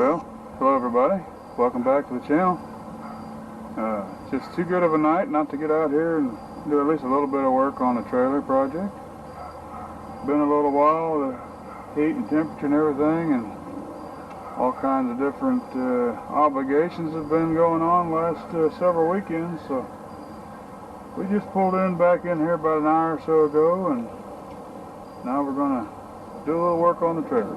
Well, hello everybody. Welcome back to the channel. Just too good of a night not to get out here and do at least a little bit of work on the trailer project. Been a little while, the heat and temperature and everything, and all kinds of different obligations have been going on last several weekends, so we just pulled back in here about an hour or so ago, and now we're going to do a little work on the trailer.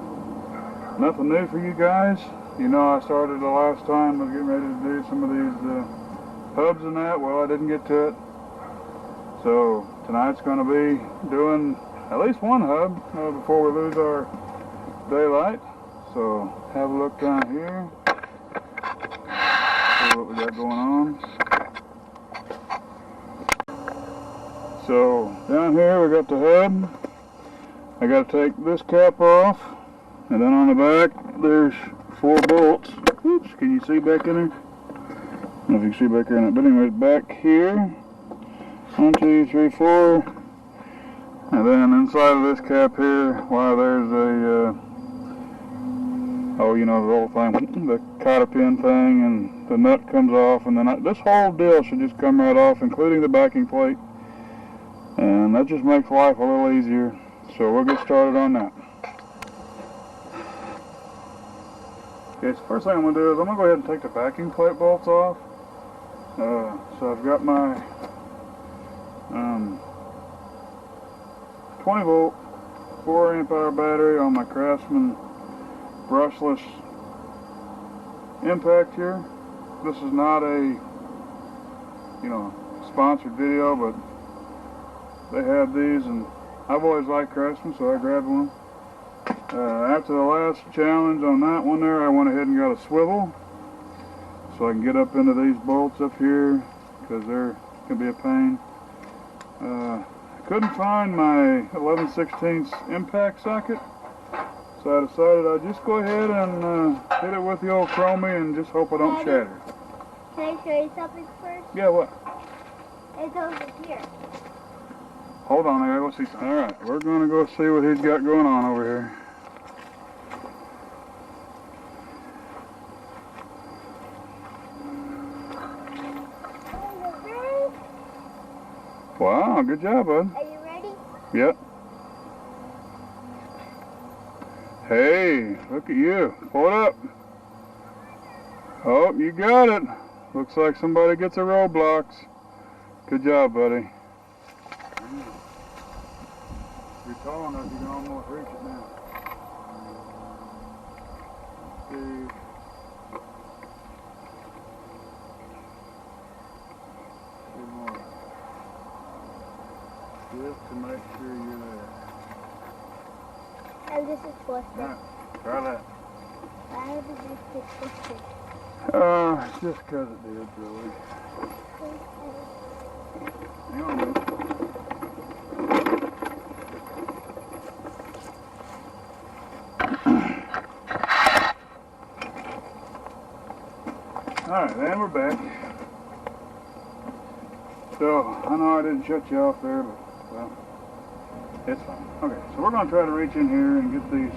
Nothing new for you guys. You know, I started the last time, I was getting ready to do some of these hubs and that. Well, I didn't get to it. So tonight's going to be doing at least one hub before we lose our daylight. So have a look down here. See what we got going on. So down here we got the hub. I got to take this cap off. And then on the back, there's 4 bolts. Oops, can you see back in there? I don't know if you can see back there in it, but anyways, back here. 1, 2, 3, 4. And then inside of this cap here, why there's a, oh, you know, the old thing, the cotter pin thing, and the nut comes off, and then this whole deal should just come right off, including the backing plate. And that just makes life a little easier. So we'll get started on that. Okay, so first thing I'm going to do is I'm going to go ahead and take the backing plate bolts off. So I've got my 20 volt 4 amp hour battery on my Craftsman brushless impact here. This is not a, you know, sponsored video, but they had these and I've always liked Craftsman, so I grabbed one. After the last challenge on that one there, I went ahead and got a swivel so I can get up into these bolts up here because they're going to be a pain. I couldn't find my 11/16 impact socket, so I decided I'd just go ahead and hit it with the old chromie and just hope I don't shatter. Can I show you something first? Yeah, what? It's over here. Hold on, I gotta go see something. Alright, we're gonna go see what he's got going on over here. Wow, good job, bud. Are you ready? Yep. Hey, look at you. Pull it up. Oh, you got it. Looks like somebody gets a roadblocks. Good job, buddy. You're tall enough, you can almost reach it now. See. Two more. Just to make sure you're there. Oh, this is twisted. Alright, try that. Why did this get twisted? Just because it did, really. Hang on a minute. Alright, and we're back. So, I know I didn't shut you off there, but, well, it's fine. Okay, so we're going to try to reach in here and get these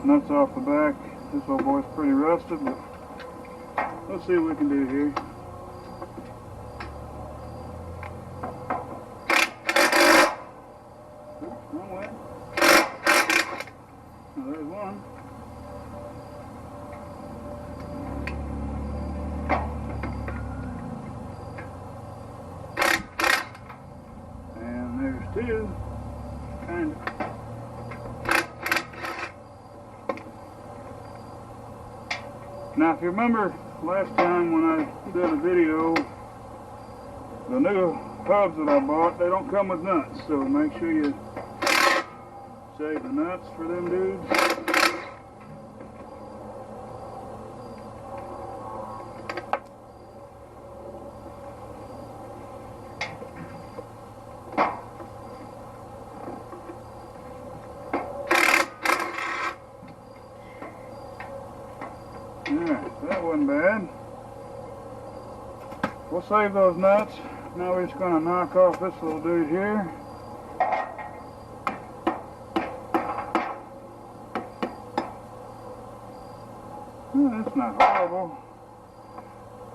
nuts off the back. This old boy's pretty rusted, but let's see what we can do here. Oops, wrong way. Now, there's one. Two, kind of. Now, if you remember last time when I did a video, the new hubs that I bought, they don't come with nuts, so make sure you save the nuts for them dudes. Alright, that wasn't bad. We'll save those nuts. Now we're just going to knock off this little dude here. It's not horrible.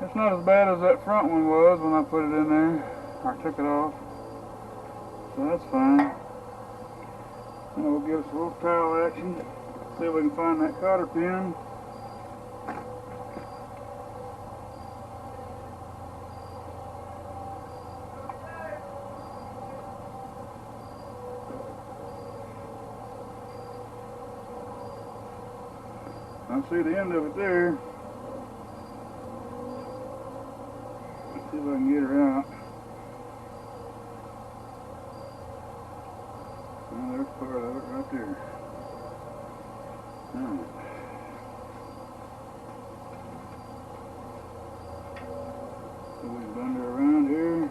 It's not as bad as that front one was when I put it in there, or took it off. So that's fine. Now we'll give us a little towel action. See if we can find that cotter pin. I see the end of it there. Let's see if I can get her out. Oh, there's part of it right there. Alright. So we bend her around here.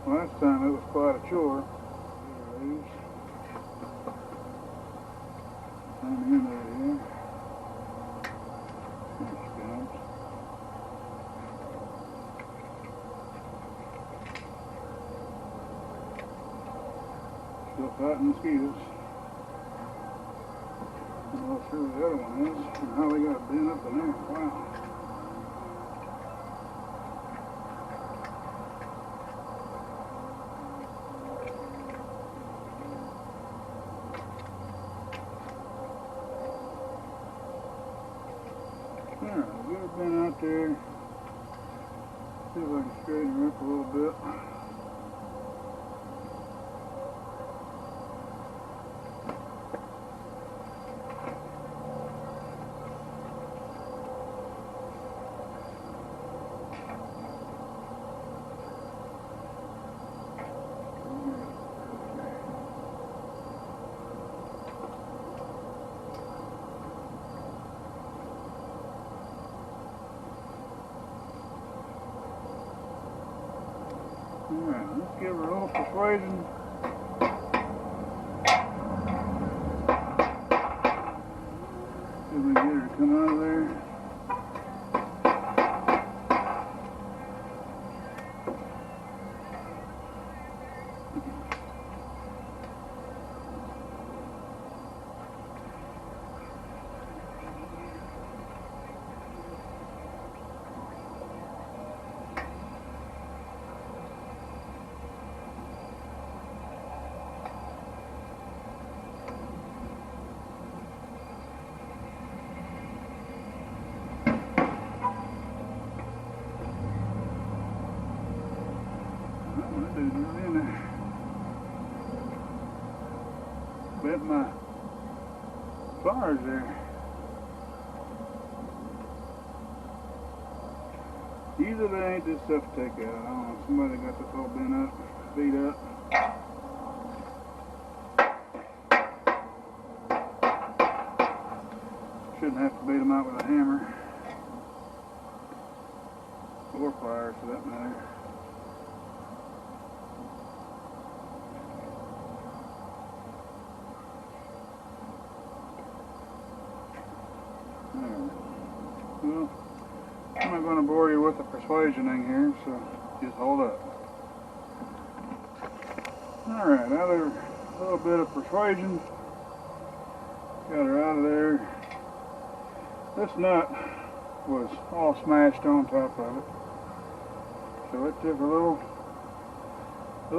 Last time it was quite a chore. There it is. On the end of it here. There she comes. Still fighting mosquitoes. I'm not sure where the other one is and how they got it bent up in there. Wow. Alright, we've got it bent out there. See if I can straighten her up a little bit. Alright, let's give her a little persuasion. See if we can get her to come out of there. That dude's really in there. Bent my pliers there. Usually ain't this stuff to take out. I don't know, somebody got this all bent up, beat up. Shouldn't have to beat them out with a hammer. Or pliers for that matter. Well, I'm not going to bore you with the persuasioning here, so just hold up. Alright, another little bit of persuasion. Got her out of there. This nut was all smashed on top of it. So it took a little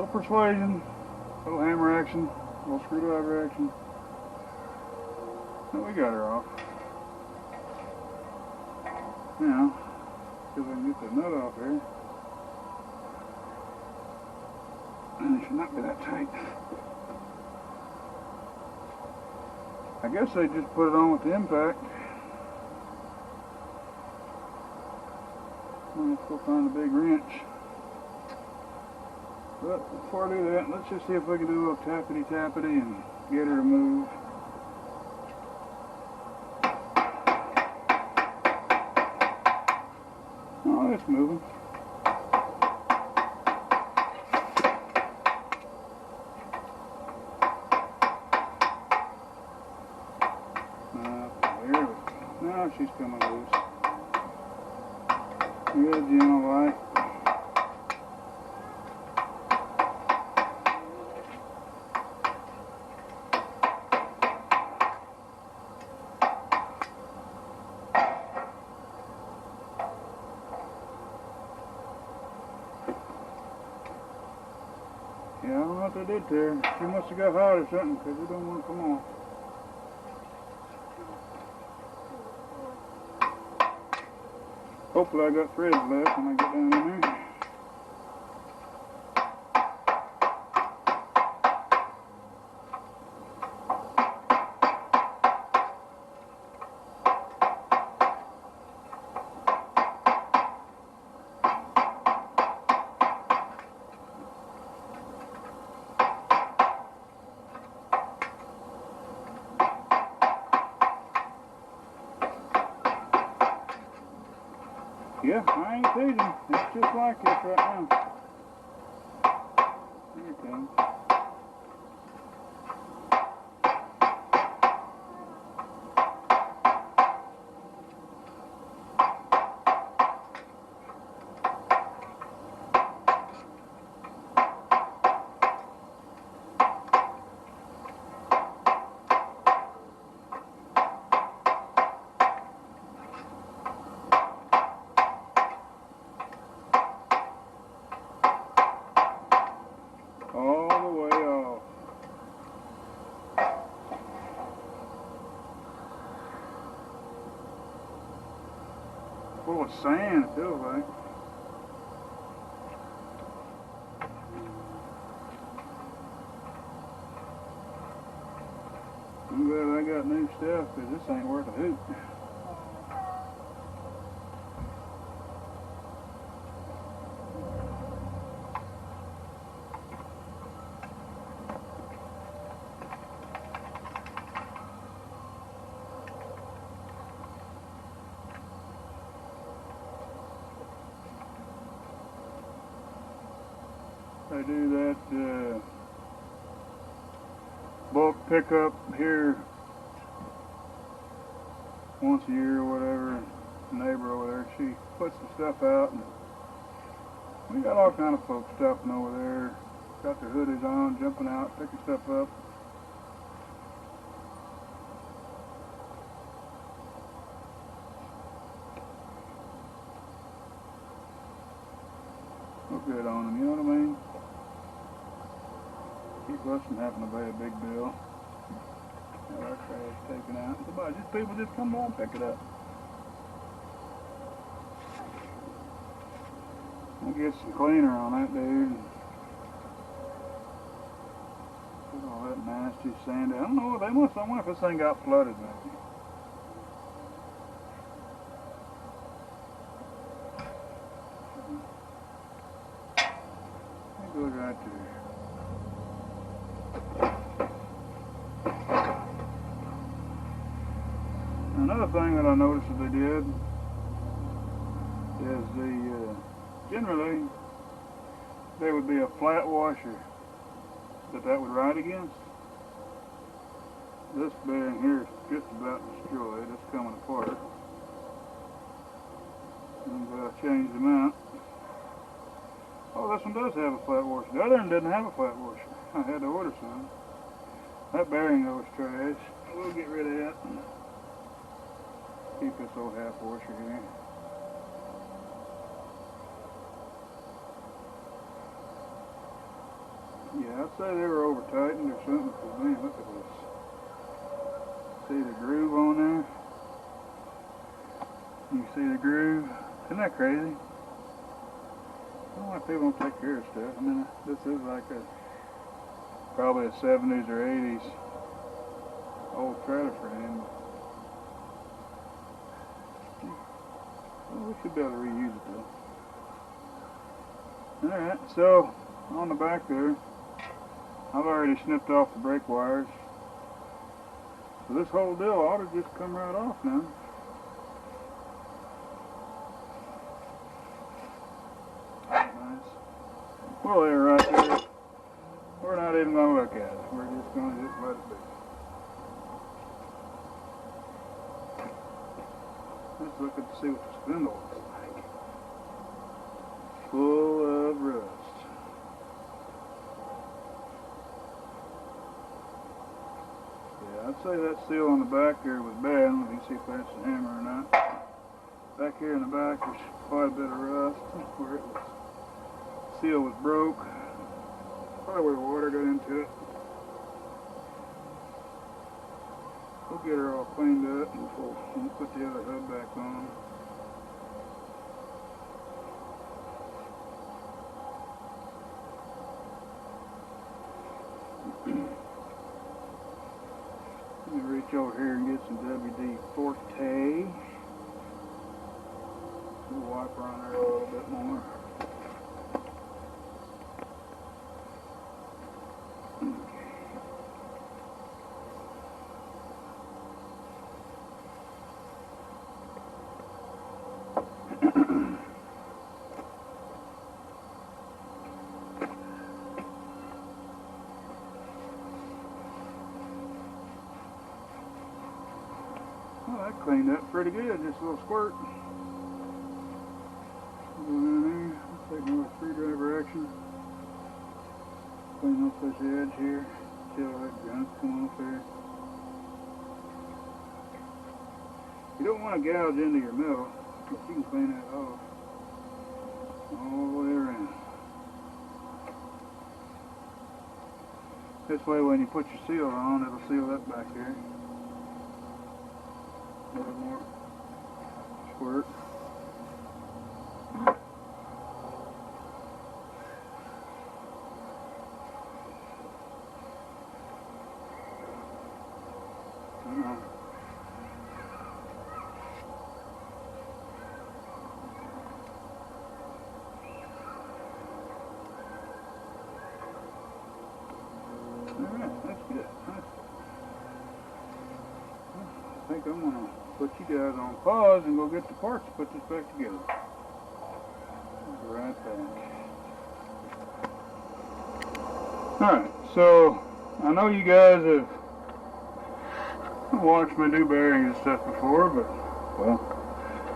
persuasion, a little hammer action, a little screwdriver action. And we got her off. Now, see if I can get the nut off here. And it should not be that tight. I guess they just put it on with the impact. Let's go find a big wrench. But before I do that, let's just see if we can do a little tappity-tappity and get her to move. Oh, it's moving. There we go. Now she's coming loose. Good, gentle light. they did to her. She must have got hot or something because it don't want to come off. Hopefully I got threads left when I get down in there. Yeah, I ain't teasing. It's just like this right now. Here it comes. All the way off. Full of sand, it feels like. I'm glad I got new stuff because this ain't worth a hoot. I do that bulk pickup here once a year or whatever. The neighbor over there, she puts some stuff out, and we got all kind of folks stuffing over there. Got their hoodies on, jumping out, picking stuff up. Look good on them, you know what I mean? Keep us from having to pay a big bill. Have our trash taken out. Somebody, just people just come by and pick it up. I'll get some cleaner on that dude. Put all that nasty sand out. I don't know, they must, I wonder if this thing got flooded maybe. It goes right there. Another thing that I noticed that they did is generally there would be a flat washer that would ride against. This bearing here is just about destroyed. It's coming apart. And I changed them out. Oh, this one does have a flat washer. The other one didn't have a flat washer. I had to order some. That bearing though is trash. We'll get rid of that. Keep this old half washer here. Yeah, I'd say they were over tightened or something, because man, look at this. See the groove on there? You see the groove? Isn't that crazy? I don't know why people don't take care of stuff. I mean, this is like probably a 70s or 80s old trailer frame. Well, we should be able to reuse it though. Alright, so on the back there, I've already snipped off the brake wires. So this whole deal ought to just come right off now. Nice. Well, they're right there. We're not even going to look at it. We're just going to let it be. Let's look at see what the spindle looks like. Full of rust. Yeah, I'd say that seal on the back there was bad. I don't know if you can see if that's the hammer or not. Back here in the back there's quite a bit of rust where it was. The seal was broke. Probably where the water got into it. We'll get her all cleaned up and we'll put the other hood back on. Let me reach over here and get some WD Forte. We'll wipe around there a little bit more. Well, that cleaned up pretty good, just a little squirt. Go in there, take more screwdriver action. Clean off this edge here, see all that junk come off there. You don't want to gouge into your metal, but you can clean that off all the way around. This way when you put your seal on, it'll seal that back there. A little more squirt. Alright, that's good. I think I'm going to put you guys on pause and go get the parts to put this back together. I'll be right back. Alright, so I know you guys have watched me do bearings and stuff before, but, well,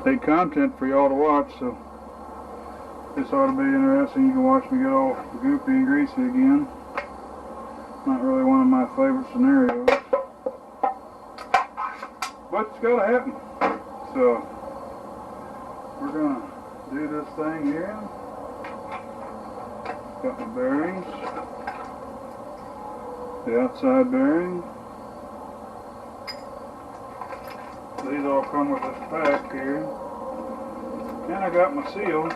they content for y'all to watch, so this ought to be interesting. You can watch me get all goopy and greasy again. Not really one of my favorite scenarios, but it's got to happen. So we're going to do this thing here. Got my bearings, the outside bearing. These all come with this pack here. And I got my seal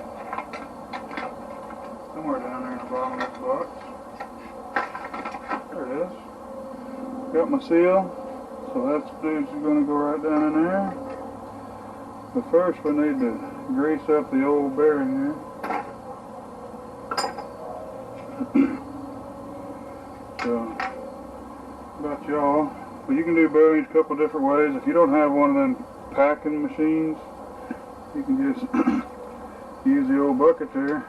somewhere down there in the bottom of this box. There it is. Got my seal, so that's dude's going to go right down in there. But first we need to grease up the old bearing here. So, about y'all, well, you can do bearings a couple different ways. If you don't have one of them packing machines, you can just use the old bucket there.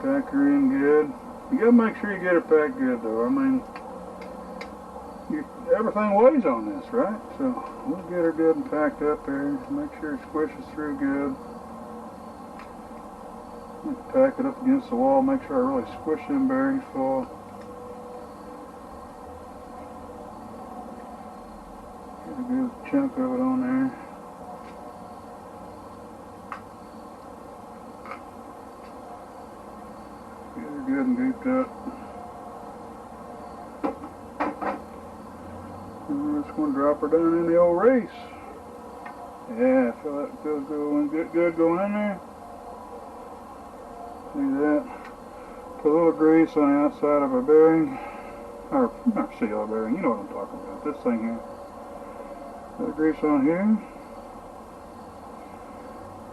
Pack her in good. You gotta make sure you get her packed good though. I mean, everything weighs on this, right? So we'll get her good and packed up here. Make sure it squishes through good. Pack it up against the wall. Make sure I really squish them bearings full. Get a good chunk of it on there. Get her good and gooped up. And we're just going to drop her down in the old race. Yeah, I feel that feels good going in there. Do that. Put a little grease on the outside of our bearing. Or not seal bearing, you know what I'm talking about. This thing here. Put the grease on here.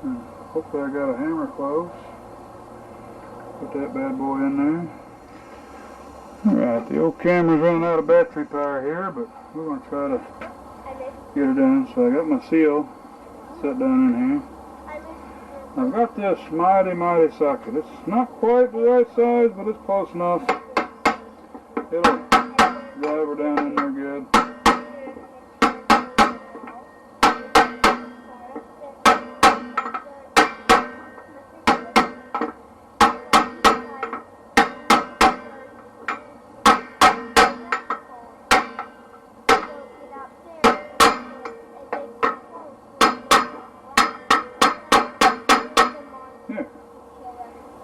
And hopefully I got a hammer close. Put that bad boy in there. Alright, the old camera's running out of battery power here, but we're going to try to get her done. So I got my seal set down in here. I've got this mighty socket. It's not quite the right size, but it's close enough. It'll drive her down in there good.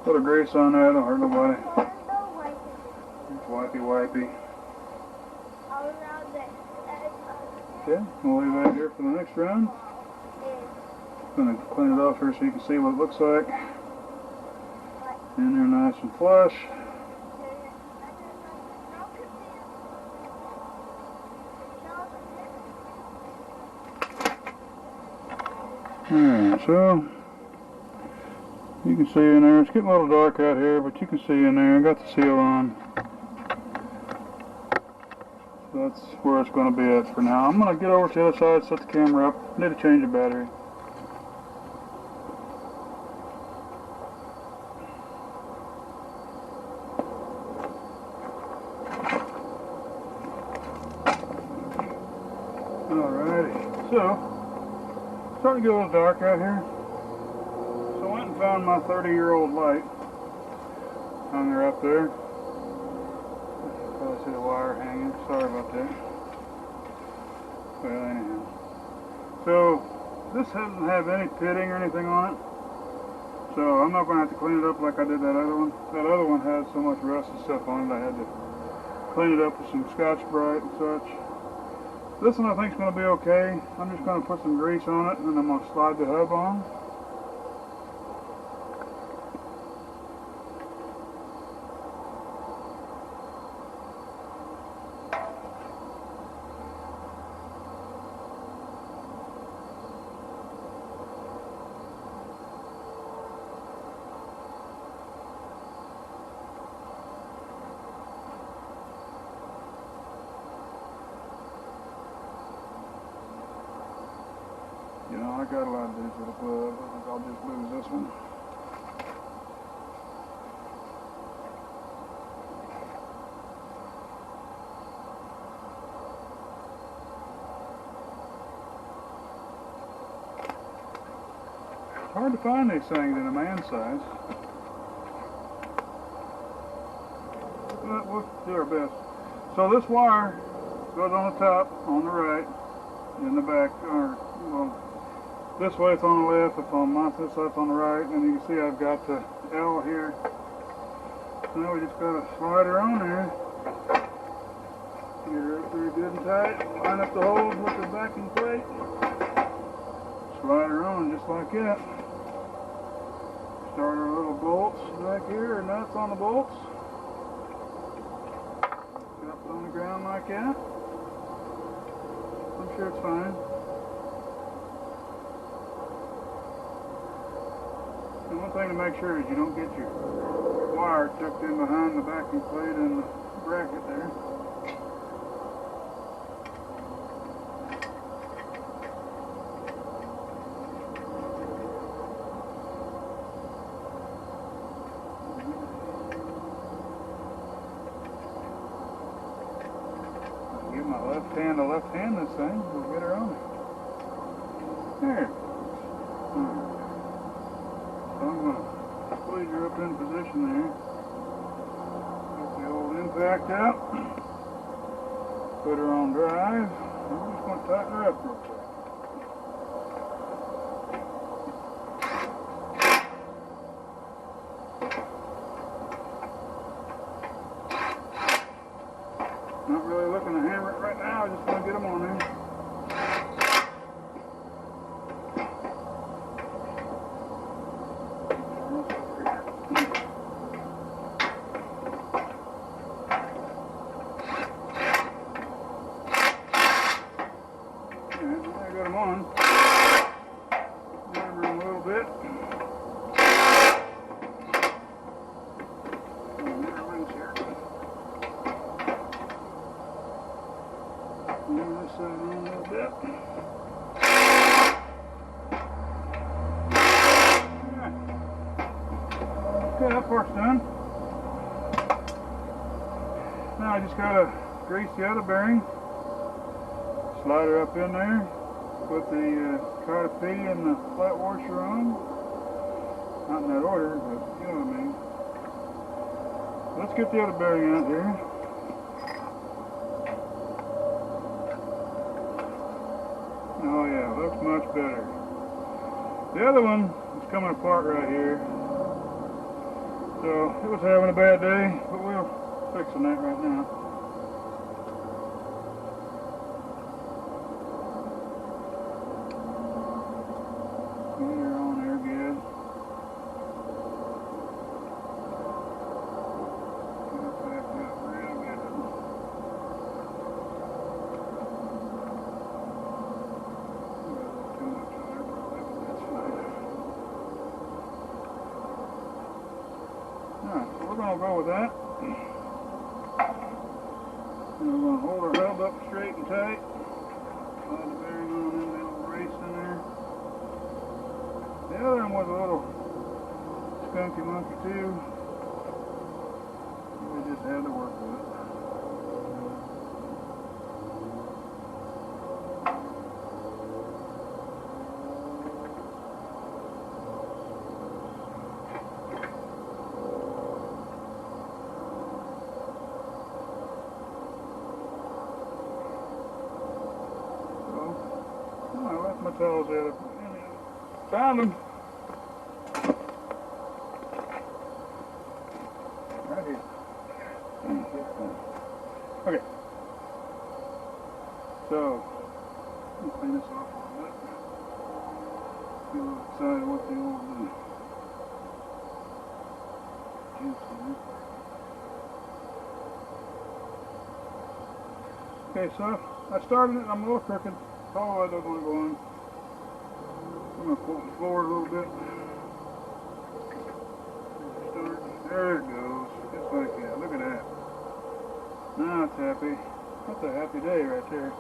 Put a grease grease on that, don't hurt nobody. No white. It's wipey. All around it. Okay, we'll leave that here for the next round. Gonna clean it off here so you can see what it looks like. In there nice and flush. Alright, so you can see in there, it's getting a little dark out here, but you can see in there, I got the seal on. So that's where it's going to be at for now. I'm going to get over to the other side, set the camera up, need to change the battery. Alrighty, so starting to get a little dark out here. So I went and found my 30-year-old light. Hung her up there. Probably see the wire hanging. Sorry about that. Well, anyhow. So this doesn't have any pitting or anything on it. So I'm not going to have to clean it up like I did that other one. That other one had so much rust and stuff on it I had to clean it up with some Scotch-Brite and such. This one I think is going to be okay. I'm just going to put some grease on it and then I'm going to slide the hub on. You know, I got a lot of these little gloves. I think I'll just lose this one. It's hard to find these things in a man size. But we'll do our best. So this wire goes on the top, on the right, in the back, or well, this way it's on the left, it's on this way it's on the right, and you can see I've got the L here. So now we just got to slide her on there. Get her up there good and tight. Line up the holes with the backing plate. Slide her on just like that. Start our little bolts back here, or nuts on the bolts. Drop it on the ground like that. I'm sure it's fine. And one thing to make sure is you don't get your wire tucked in behind the backing plate and the bracket there. I'll give my left hand to left hand this thing. We'll get her on there. There. So I'm going to squeeze her up in position there. Get the old impact out. Put her on drive. I'm just going to tighten her up real quick. Not really looking to hammer it right now. I just want to get them on there. I got them on. Hammer them a little bit. Move this side on a little bit. Okay, that part's done. Now I just gotta grease the other bearing. Slide her up in there. Put the card P and the flat washer on. Not in that order, but you know what I mean. Let's get the other bearing out here. Oh yeah, looks much better. The other one is coming apart right here. So it was having a bad day, but we're fixing that right now. You're on there good. Get it back up real good. Too much on there probably, but that's fine. Alright, so we're going to go with that. And we're going to hold our hub up straight and tight. Slide the bearing on in, the little brace in there. The other one was a little skunky monkey too. We just had to work with it. I left my towels there. Found them. Right here. Okay. So, let me clean this off a little bit. Get a little excited what the old juice in there. Okay, so I started it. I'm a little crooked. Oh, I don't want to go on. I'm going to pull the floor a little bit. Start. There it goes. Just like that. Look at that. Now it's happy. That's a happy day right there.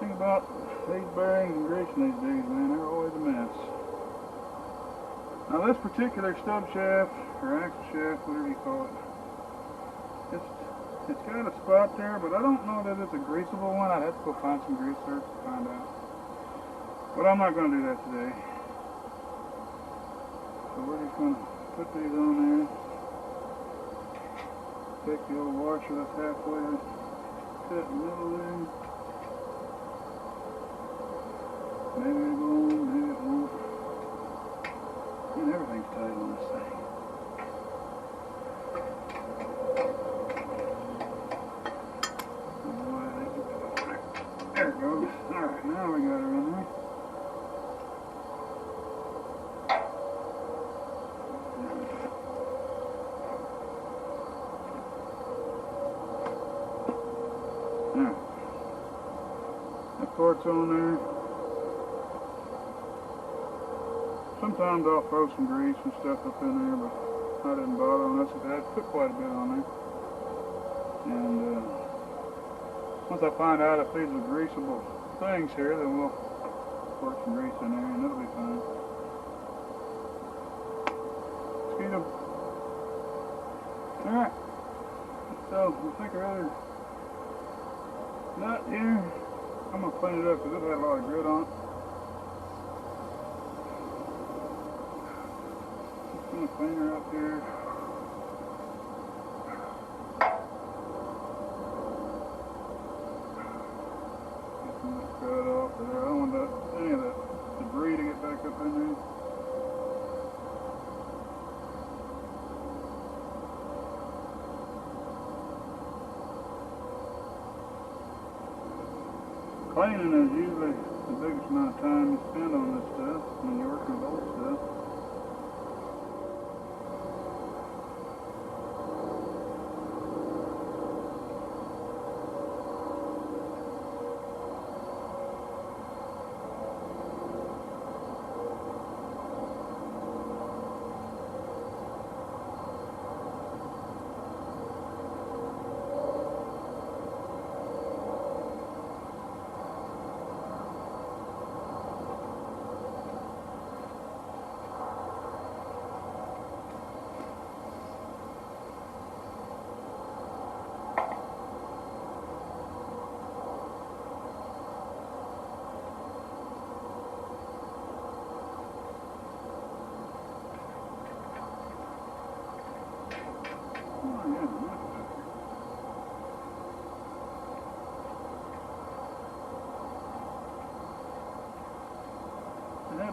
Think about these bearings and greasing these days, man. They're always a mess. Now this particular stub shaft, or axle shaft, whatever you call it, it's got a spot there, but I don't know that it's a greasable one. I'd have to go find some greaser to find out. But I'm not going to do that today. So we're just going to put these on there. Take the old washer that's halfway cut in the middle there. Maybe it'll go on, maybe it won't. And everything's tight on this thing. There it goes. Alright, now we got her in there. Alright. That part's on there. Sometimes I'll throw some grease and stuff up in there, but I didn't bother unless it had put quite a bit on there. And once I find out if these are greasable things here, then we'll pour some grease in there and it'll be fine. Excuse them. Alright. So we'll take our other nut here. I'm going to clean it up because it had a lot of grit on it. Just going to clean her up here. Cut off of there. I don't want any of that debris to get back up in there. Cleaning is usually the biggest amount of time you spend on this stuff when you're working with old stuff.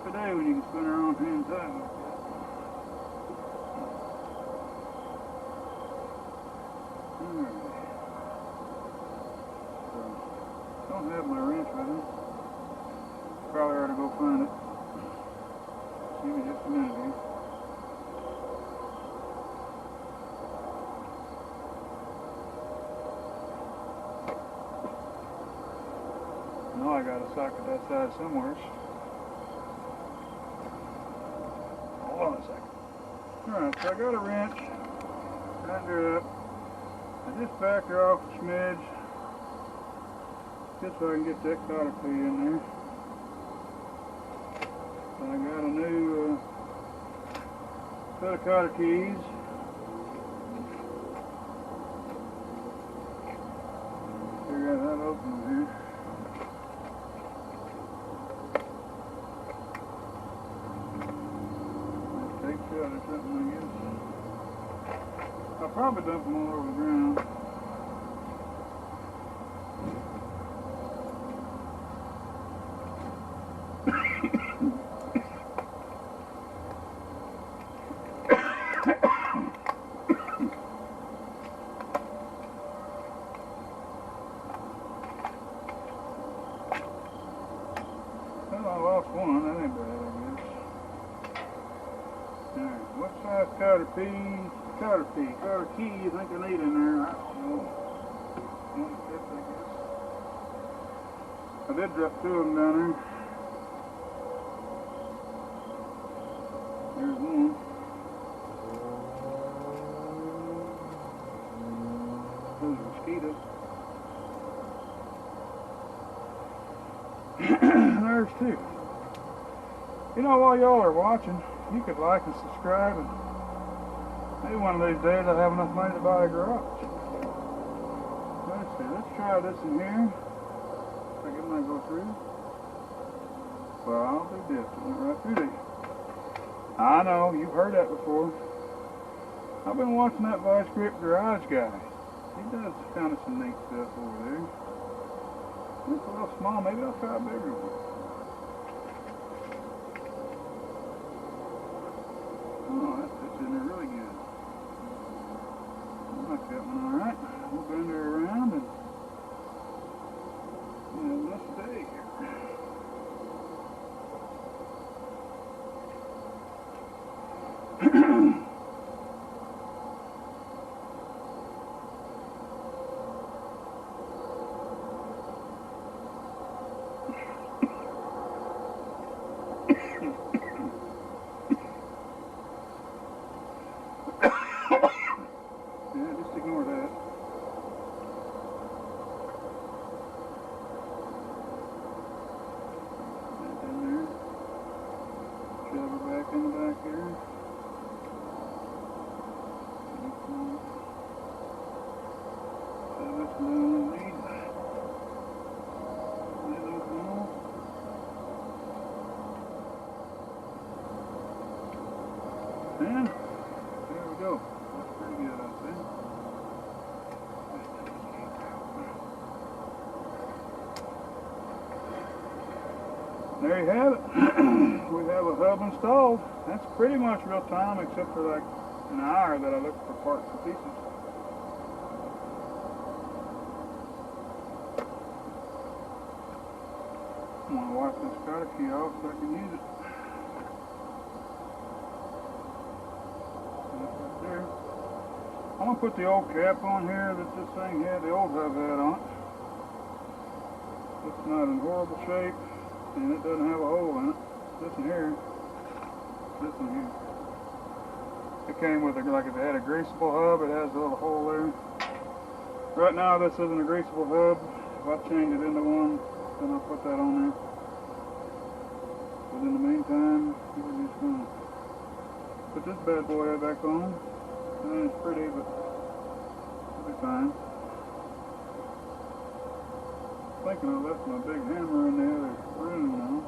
happy day when you can spin her on hand tight like that. Alright. So, don't have my wrench with me. Probably ought to go find it. Give me just a minute here. I know I got a socket that side somewhere. Hold on a second. Alright, so I got a wrench. Tightened her up. I just backed her off a smidge. Just so I can get that cotter key in there. I got a new set of cotter keys. Figure out how to open them here. Take shot or something, I guess. I'll probably dump them all over the ground. Well, I lost one, that ain't bad, I guess. Alright, what size cotter key you think I need in there? I don't know. 1/5, I guess. I did drop 2 of them down there. There's one. There's a mosquito. There's 2. You know, while y'all are watching, you could like and subscribe, and maybe one of these days I'll have enough money to buy a garage. Let's see, let's try this in here. I think it might go through. Well, I'll be dead. It went right through there. I know, you've heard that before. I've been watching that Vice Grip garage guy. He does kind of some neat stuff over there. It's a little small, maybe I'll try a bigger one. Oh, that fits in there really good. I like that one alright. We'll bend her around and let's stay here. Yeah, just ignore that. That in there. Shove her back in the back here. Shove this one down underneath. Lay those off. And there we go. That's pretty good, I think. There you have it. We have a hub installed. That's pretty much real time, except for like an hour that I looked for parts and pieces. I'm going to wipe this cotter key off so I can use it. Right there. I'm going to put the old cap on here that this thing had, the old hub had on it. It's not in horrible shape, and it doesn't have a hole in it. This one here. This one here. It came with like if it had a greasable hub, it has a little hole there. Right now this isn't a greasable hub. If I change it into one, then I'll put that on there. But in the meantime, we're just gonna put this bad boy back on. And it's pretty, but it'll be fine. Thinking I left my big hammer in the other room now.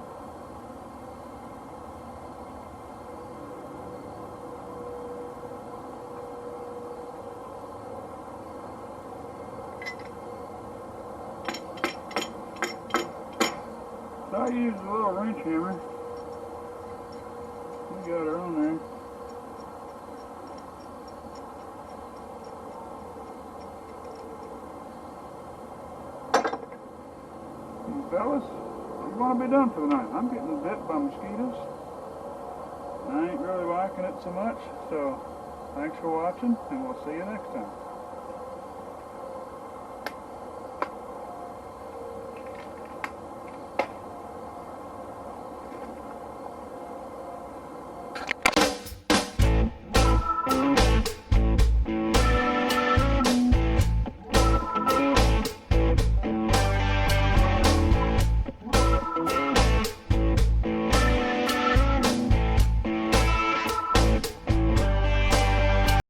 So I used a little wrench hammer. fellas, you're going to be done for the night. I'm getting bit by mosquitoes. I ain't really liking it so much, so thanks for watching, and we'll see you next time.